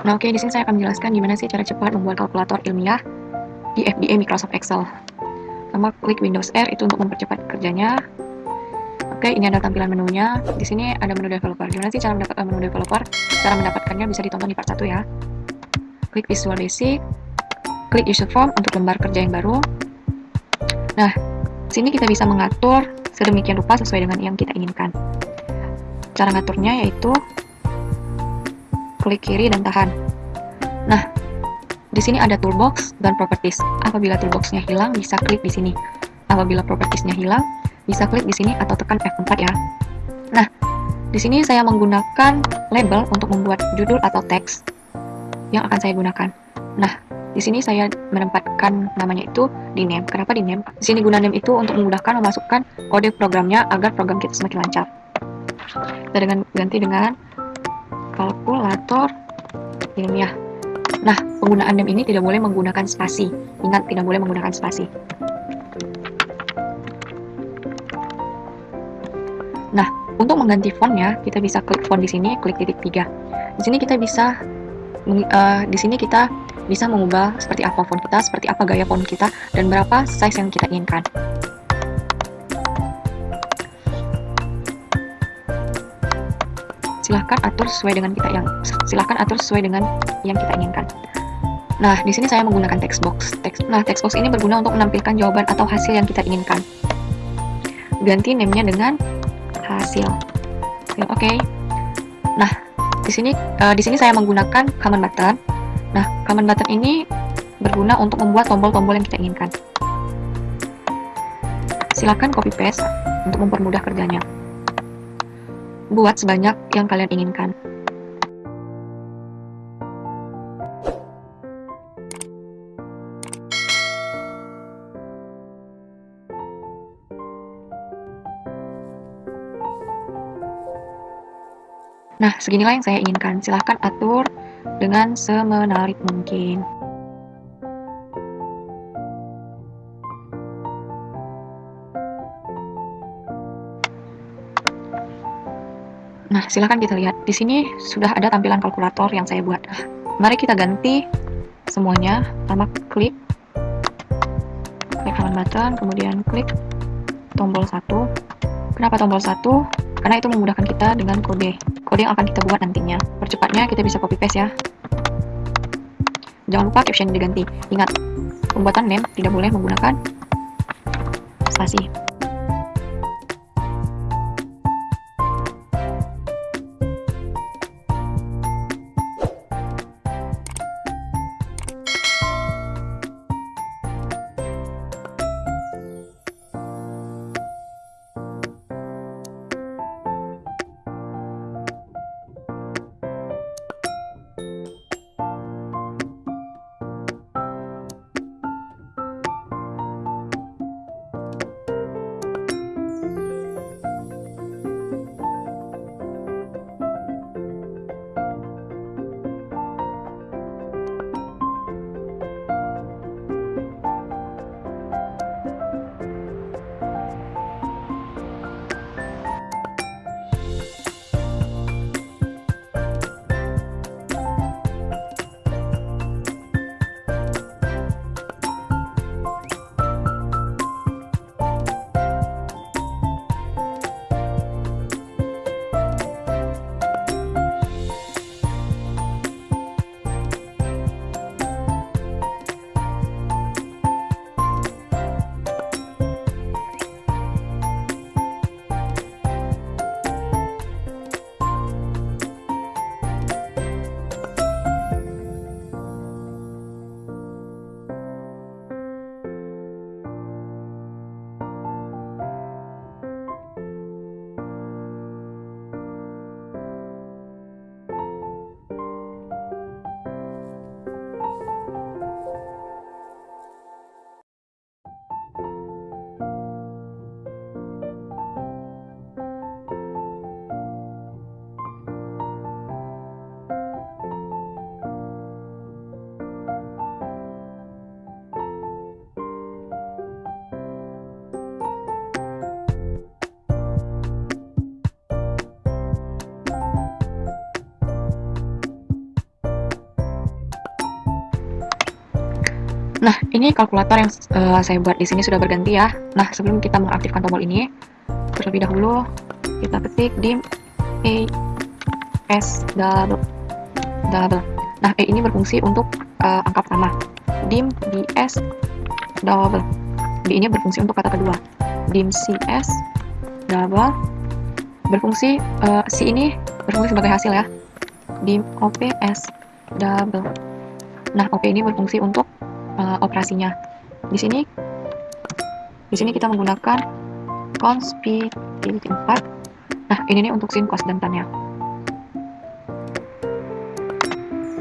Nah, oke, di sini saya akan menjelaskan gimana sih cara cepat membuat kalkulator ilmiah di FDA Microsoft Excel. Pertama, klik Windows R itu untuk mempercepat kerjanya. Oke, ini ada tampilan menunya. Di sini ada menu developer. Gimana sih cara mendapatkan menu developer? Cara mendapatkannya bisa ditonton di part 1 ya. Klik Visual Basic, klik User Form untuk lembar kerja yang baru. Nah, sini kita bisa mengatur sedemikian rupa sesuai dengan yang kita inginkan. Cara ngaturnya yaitu klik kiri dan tahan. Nah, di sini ada toolbox dan properties. Apabila toolboxnya hilang, bisa klik di sini. Apabila propertiesnya hilang, bisa klik di sini atau tekan F4 ya. Nah, di sini saya menggunakan label untuk membuat judul atau teks yang akan saya gunakan. Nah, di sini saya menempatkan namanya itu di name. Kenapa di name? Di sini guna name itu untuk memudahkan memasukkan kode programnya agar program kita semakin lancar. Kita ganti dengan kalkulator ilmiah. Nah, penggunaan name ini tidak boleh menggunakan spasi. Ingat, tidak boleh menggunakan spasi. Nah, untuk mengganti fontnya, kita bisa klik font di sini, klik titik 3. Di sini kita bisa mengubah seperti apa font kita, seperti apa gaya font kita, dan berapa size yang kita inginkan. Silahkan atur sesuai dengan yang kita inginkan. Nah, di sini saya menggunakan text box. Text box ini berguna untuk menampilkan jawaban atau hasil yang kita inginkan. Ganti name-nya dengan hasil. Oke. Nah, di sini saya menggunakan command button. Nah, command button ini berguna untuk membuat tombol-tombol yang kita inginkan. Silakan copy paste untuk mempermudah kerjanya. Buat sebanyak yang kalian inginkan. Nah, seginilah yang saya inginkan. Silahkan atur dengan semenarik mungkin. Nah, silahkan kita lihat. Di sini sudah ada tampilan kalkulator yang saya buat. Nah, mari kita ganti semuanya. Pertama, klik command button, kemudian klik tombol 1. Kenapa tombol 1? Karena itu memudahkan kita dengan kode yang akan kita buat nantinya. Percepatnya kita bisa copy paste ya. Jangan lupa caption diganti. Ingat, pembuatan name tidak boleh menggunakan spasi. Nah, ini kalkulator yang saya buat di sini sudah berganti ya. Nah, sebelum kita mengaktifkan tombol ini, terlebih dahulu kita ketik dim ES double. Nah, E ini berfungsi untuk angka pertama. Dim DS double. D ini berfungsi untuk kata kedua. Dim CS double berfungsi C ini berfungsi sebagai hasil ya. Dim OPS double. Nah, OP ini berfungsi untuk operasinya. Di sini kita menggunakan cons P-4. Nah, ini nih untuk sin, cos, dan tan-nya.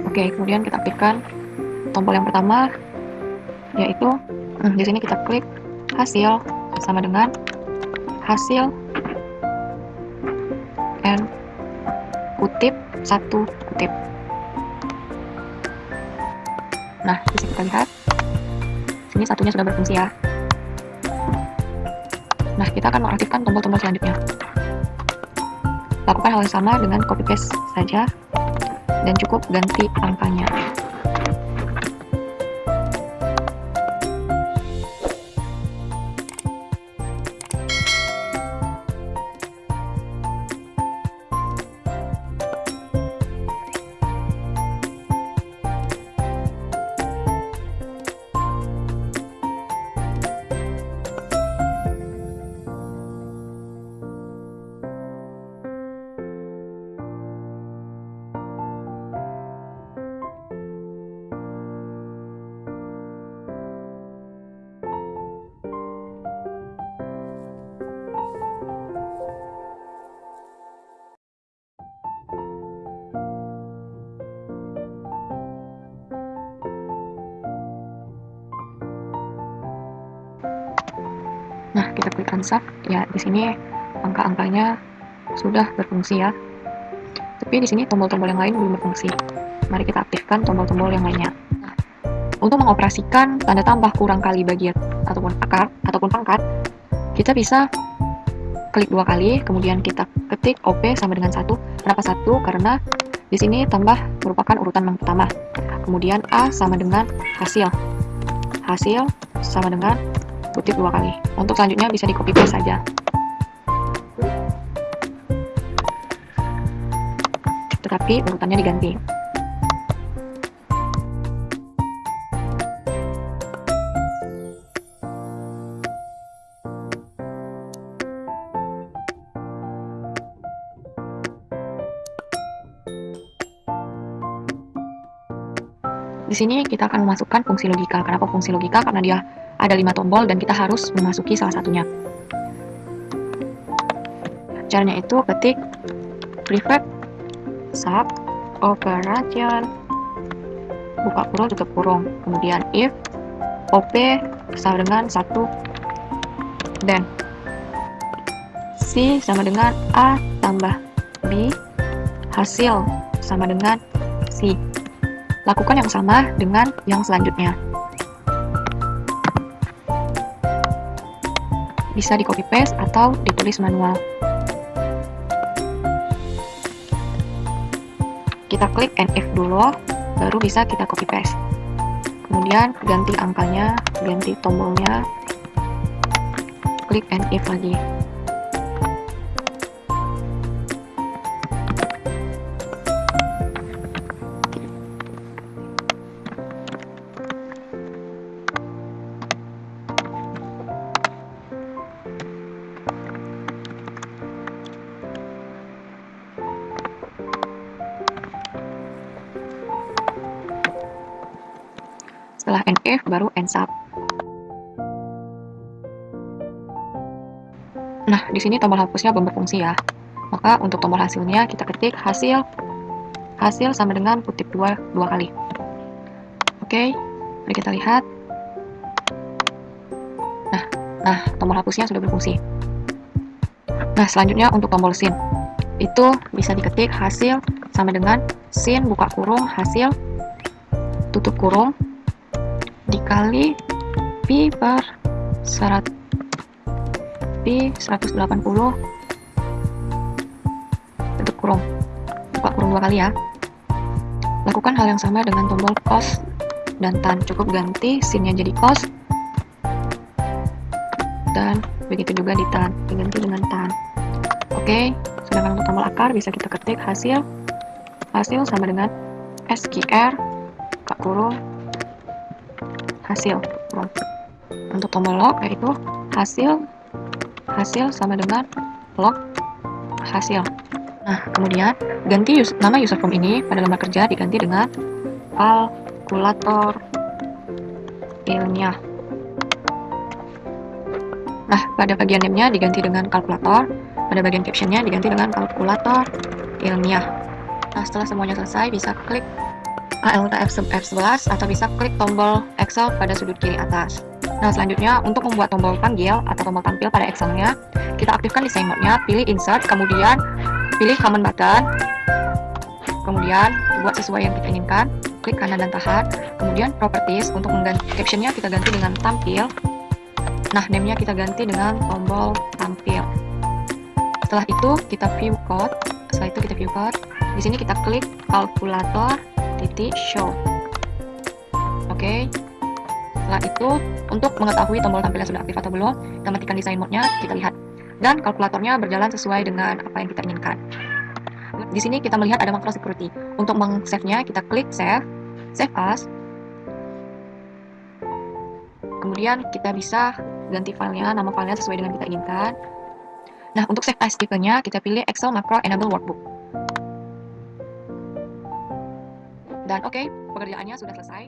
Oke, kemudian kita aktifkan tombol yang pertama, yaitu di sini kita klik hasil sama dengan hasil n kutip 1 kutip. Nah, bisa kita lihat sini satunya sudah berfungsi ya. Nah, kita akan mengaktifkan tombol-tombol selanjutnya. Lakukan hal yang sama dengan copy paste saja dan cukup ganti angkanya. Nah, kita klik unsub. Ya, di sini angka-angkanya sudah berfungsi ya. Tapi di sini tombol-tombol yang lain belum berfungsi. Mari kita aktifkan tombol-tombol yang lainnya. Nah, untuk mengoperasikan tanda tambah, kurang, kali, bagi, ataupun akar, ataupun pangkat, kita bisa klik 2 kali, kemudian kita ketik OP sama dengan 1. Kenapa 1? Karena di sini tambah merupakan urutan yang pertama. Kemudian A sama dengan hasil. Hasil sama dengan kutip 2 kali. Untuk selanjutnya bisa di copy paste saja. Tetapi urutannya diganti. Di sini kita akan memasukkan fungsi logika. Kenapa fungsi logika? Karena dia ada 5 tombol dan kita harus memasuki salah satunya. Caranya itu ketik private sub operation buka kurung tutup kurung, kemudian if op sama dengan 1 dan C sama dengan A tambah B hasil sama dengan C. Lakukan yang sama dengan yang selanjutnya. Bisa di copy paste atau ditulis manual. Kita klik NF dulu, baru bisa kita copy paste. Kemudian ganti angkanya, ganti tombolnya, klik NF lagi. Setelah NF baru nsub. Nah, di sini tombol hapusnya belum berfungsi ya. Maka untuk tombol hasilnya kita ketik hasil sama dengan kutip 2 kali. Oke, mari kita lihat. Nah, tombol hapusnya sudah berfungsi. Nah, selanjutnya untuk tombol sin. Itu bisa diketik hasil sama dengan sin buka kurung hasil tutup kurung dikali pi per 100 pi 180 tutup kurung buka kurung 2 kali ya. Lakukan hal yang sama dengan tombol cos dan tan. Cukup ganti scene-nya jadi cost, dan begitu juga di tan, diganti dengan tan. Oke, sedangkan untuk tombol akar bisa kita ketik hasil sama dengan SQR hasil kurung. Untuk tombol log yaitu hasil sama dengan log hasil. Nah, kemudian ganti nama user form ini pada lembar kerja diganti dengan kalkulator ilmiah. Nah, pada bagian name-nya diganti dengan kalkulator, pada bagian caption-nya diganti dengan kalkulator ilmiah. Nah, setelah semuanya selesai, bisa klik Alt F11 atau bisa klik tombol Excel pada sudut kiri atas. Nah, selanjutnya untuk membuat tombol panggil atau tombol tampil pada Excel-nya, kita aktifkan design mode-nya, pilih insert, kemudian pilih command button, kemudian buat sesuai yang kita inginkan, klik kanan dan tahan, kemudian properties, untuk mengganti caption-nya kita ganti dengan tampil. Nah, name-nya kita ganti dengan tombol tampil. Setelah itu kita view code. Di sini kita klik kalkulator show. Oke. Setelah itu, untuk mengetahui tombol tampilnya sudah aktif atau belum, kita matikan design mode-nya, kita lihat. Dan kalkulatornya berjalan sesuai dengan apa yang kita inginkan. Di sini kita melihat ada makro security. Untuk meng-save-nya, kita klik save as. Kemudian kita bisa ganti filenya, nama filenya sesuai dengan kita inginkan. Nah, untuk save as tipenya, kita pilih Excel Macro Enable Workbook. Dan oke, pekerjaannya sudah selesai.